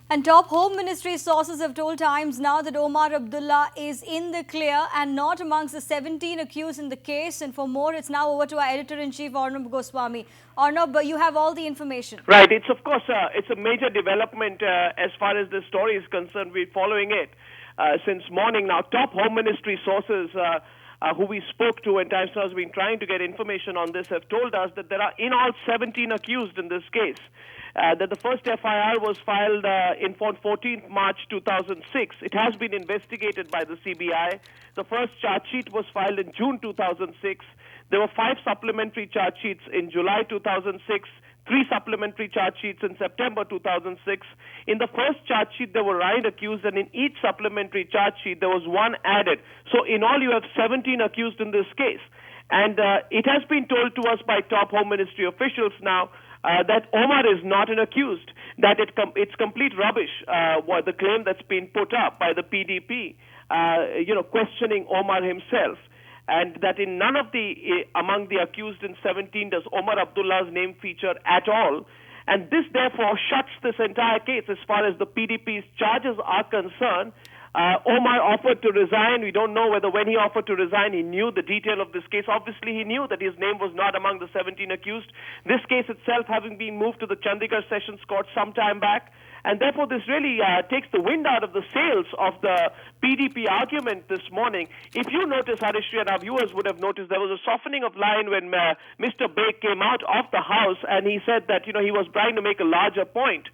And top Home Ministry sources have told Times now that Omar Abdullah is in the clear and not amongst the 17 accused in the case. And for more, it's now over to our editor-in-chief, Arnab Goswami. Arnab, you have all the information. Right. It's of course it's a major development as far as this story is concerned. We're following it since morning now. Top Home Ministry sources who we spoke to and Times Now has been trying to get information on this have told us that there are in all 17 accused in this case. That the first FIR was filed on 14th March 2006. It has been investigated by the CBI. The first charge sheet was filed in June 2006. There were 5 supplementary charge sheets in July 2006, 3 supplementary charge sheets in September 2006. In the first charge sheet, there were 9 accused, and in each supplementary charge sheet, there was 1 added. So in all, you have 17 accused in this case. And it has been told to us by top Home Ministry officials now that Omar is not an accused, that it's complete rubbish, what the claim that's been put up by the PDP, questioning Omar himself. And that in none of among the accused in 17 does Omar Abdullah's name feature at all. And this therefore shuts this entire case as far as the PDP's charges are concerned. Omar offered to resign. We don't know whether when he offered to resign, he knew the detail of this case. Obviously, he knew that his name was not among the 17 accused. This case itself having been moved to the Chandigarh Sessions Court some time back. And therefore, this really takes the wind out of the sails of the PDP argument this morning. If you notice, Harishri, and our viewers would have noticed, there was a softening of line when Mr. Beg came out of the House and he said that, he was trying to make a larger point.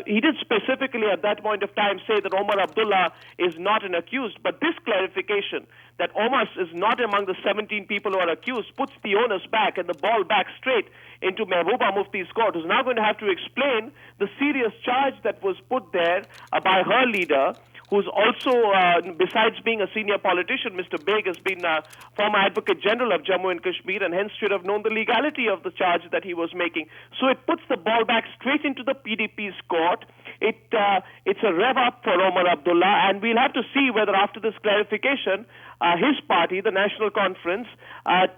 He did specifically at that point of time say that Omar Abdullah is not an accused, but this clarification that Omar is not among the 17 people who are accused puts the onus back and the ball back straight into Mehbooba Mufti's court, who's now going to have to explain the serious charge that was put there by her leader, who's also, besides being a senior politician, Mr. Beg has been former Advocate General of Jammu and Kashmir and hence should have known the legality of the charge that he was making. So it puts the ball back straight into the PDP's court. It's a rev up for Omar Abdullah, and we'll have to see whether after this clarification, his party, the National Conference,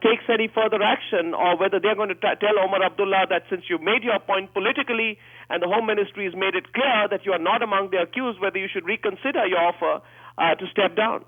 takes any further action, or whether they're going to tell Omar Abdullah that since you made your point politically and the Home Ministry has made it clear that you are not among the accused, whether you should reconsider your offer to step down.